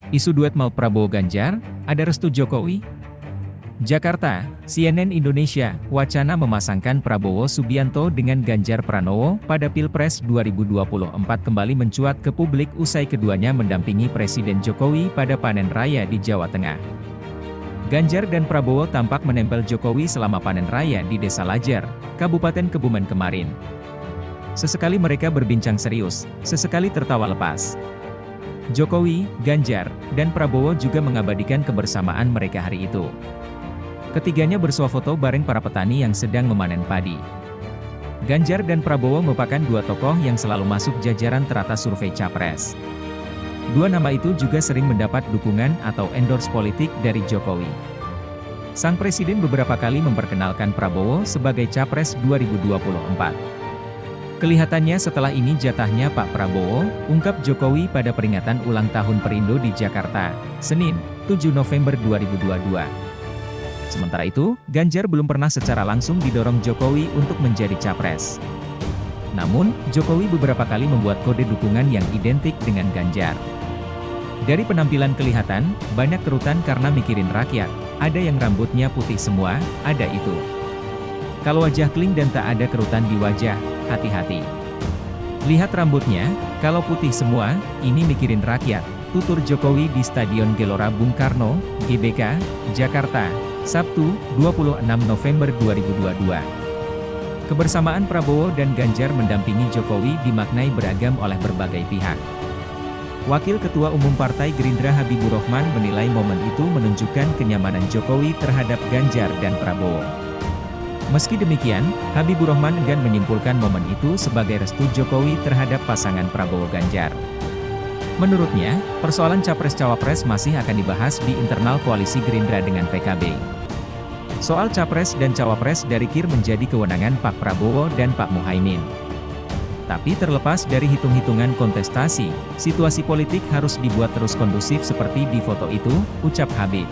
Isu duet mau Prabowo-Ganjar, ada restu Jokowi? Jakarta, CNN Indonesia, wacana memasangkan Prabowo Subianto dengan Ganjar Pranowo pada Pilpres 2024 kembali mencuat ke publik usai keduanya mendampingi Presiden Jokowi pada panen raya di Jawa Tengah. Ganjar dan Prabowo tampak menempel Jokowi selama panen raya di Desa Lajar, Kabupaten Kebumen kemarin. Sesekali mereka berbincang serius, sesekali tertawa lepas. Jokowi, Ganjar, dan Prabowo juga mengabadikan kebersamaan mereka hari itu. Ketiganya bersuah foto bareng para petani yang sedang memanen padi. Ganjar dan Prabowo merupakan dua tokoh yang selalu masuk jajaran teratas survei Capres. Dua nama itu juga sering mendapat dukungan atau endorse politik dari Jokowi. Sang presiden beberapa kali memperkenalkan Prabowo sebagai Capres 2024. Kelihatannya setelah ini jatahnya Pak Prabowo, ungkap Jokowi pada peringatan ulang tahun Perindo di Jakarta, Senin, 7 November 2022. Sementara itu, Ganjar belum pernah secara langsung didorong Jokowi untuk menjadi capres. Namun, Jokowi beberapa kali membuat kode dukungan yang identik dengan Ganjar. Dari penampilan kelihatan, banyak kerutan karena mikirin rakyat, ada yang rambutnya putih semua, ada itu. Kalau wajah kling dan tak ada kerutan di wajah, hati-hati. Lihat rambutnya, kalau putih semua, ini mikirin rakyat, tutur Jokowi di Stadion Gelora Bung Karno, GBK, Jakarta, Sabtu, 26 November 2022. Kebersamaan Prabowo dan Ganjar mendampingi Jokowi dimaknai beragam oleh berbagai pihak. Wakil Ketua Umum Partai Gerindra Habibur Rahman menilai momen itu menunjukkan kenyamanan Jokowi terhadap Ganjar dan Prabowo. Meski demikian, Habibur Rahman enggan menyimpulkan momen itu sebagai restu Jokowi terhadap pasangan Prabowo-Ganjar. Menurutnya, persoalan Capres-Cawapres masih akan dibahas di internal koalisi Gerindra dengan PKB. Soal Capres dan Cawapres dari KIR menjadi kewenangan Pak Prabowo dan Pak Muhaimin. Tapi terlepas dari hitung-hitungan kontestasi, situasi politik harus dibuat terus kondusif seperti di foto itu, ucap Habib.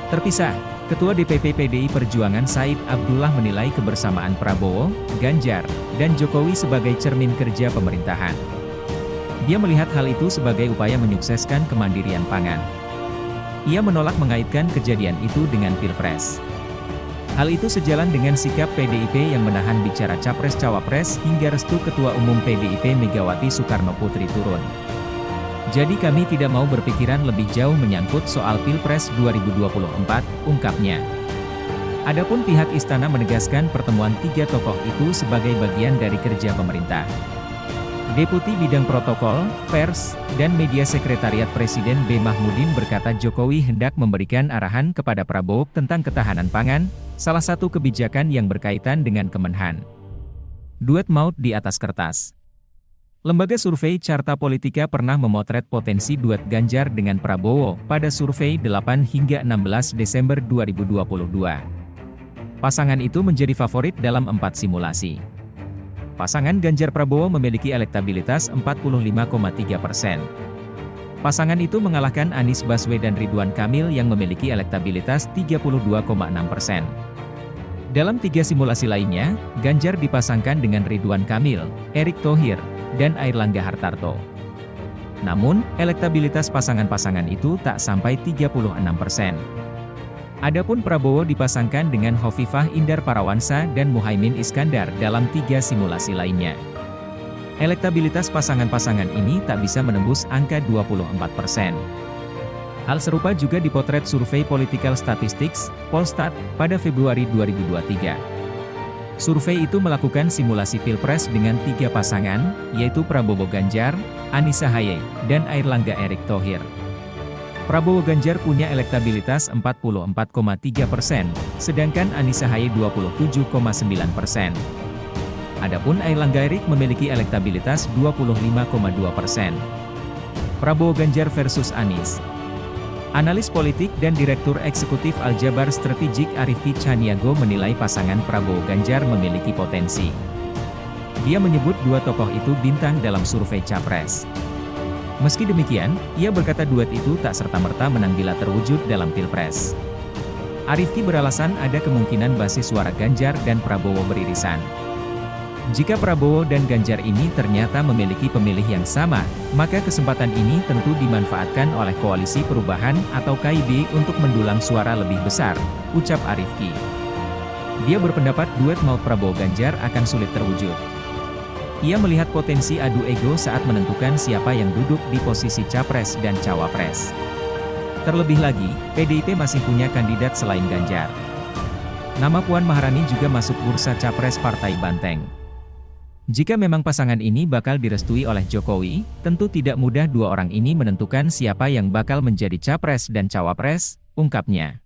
Terpisah, Ketua DPP PDI Perjuangan Said Abdullah menilai kebersamaan Prabowo, Ganjar, dan Jokowi sebagai cermin kerja pemerintahan. Dia melihat hal itu sebagai upaya menyukseskan kemandirian pangan. Ia menolak mengaitkan kejadian itu dengan Pilpres. Hal itu sejalan dengan sikap PDIP yang menahan bicara Capres-Cawapres hingga restu Ketua Umum PDIP Megawati Soekarno Putri turun. Jadi kami tidak mau berpikiran lebih jauh menyangkut soal Pilpres 2024, ungkapnya. Adapun pihak istana menegaskan pertemuan tiga tokoh itu sebagai bagian dari kerja pemerintah. Deputi Bidang Protokol, Pers, dan Media Sekretariat Presiden B. Mahmudin berkata Jokowi hendak memberikan arahan kepada Prabowo tentang ketahanan pangan, salah satu kebijakan yang berkaitan dengan Kemenhan. Duet maut di atas kertas. Lembaga survei Carta Politika pernah memotret potensi duet Ganjar dengan Prabowo pada survei 8 hingga 16 Desember 2022. Pasangan itu menjadi favorit dalam 4 simulasi. Pasangan Ganjar Prabowo memiliki elektabilitas 45,3%. Pasangan itu mengalahkan Anies Baswedan Ridwan Kamil yang memiliki elektabilitas 32,6%. Dalam 3 simulasi lainnya, Ganjar dipasangkan dengan Ridwan Kamil, Erick Thohir, dan Airlangga Hartarto. Namun, elektabilitas pasangan-pasangan itu tak sampai 36%. Adapun Prabowo dipasangkan dengan Hovifah Indar Parawansa dan Muhaimin Iskandar dalam 3 simulasi lainnya. Elektabilitas pasangan-pasangan ini tak bisa menembus angka 24%. Hal serupa juga dipotret survei Political Statistics, Polstat, pada Februari 2023. Survei itu melakukan simulasi Pilpres dengan 3 pasangan, yaitu Prabowo Ganjar, Anies Ahaye, dan Airlangga Erick Thohir. Prabowo Ganjar punya elektabilitas 44,3%, sedangkan Anies Ahaye 27,9%. Adapun Airlangga Erick memiliki elektabilitas 25,2%. Prabowo Ganjar versus Anies. Analis politik dan Direktur Eksekutif Aljabar Strategik Arifki Caniago menilai pasangan Prabowo Ganjar memiliki potensi. Dia menyebut dua tokoh itu bintang dalam survei Capres. Meski demikian, ia berkata duet itu tak serta-merta menang bila terwujud dalam Pilpres. Arifki beralasan ada kemungkinan basis suara Ganjar dan Prabowo beririsan. Jika Prabowo dan Ganjar ini ternyata memiliki pemilih yang sama, maka kesempatan ini tentu dimanfaatkan oleh Koalisi Perubahan atau KIB untuk mendulang suara lebih besar, ucap Arifki. Dia berpendapat duet maut Prabowo-Ganjar akan sulit terwujud. Ia melihat potensi adu ego saat menentukan siapa yang duduk di posisi Capres dan Cawapres. Terlebih lagi, PDIP masih punya kandidat selain Ganjar. Nama Puan Maharani juga masuk bursa Capres Partai Banteng. Jika memang pasangan ini bakal direstui oleh Jokowi, tentu tidak mudah dua orang ini menentukan siapa yang bakal menjadi Capres dan Cawapres, ungkapnya.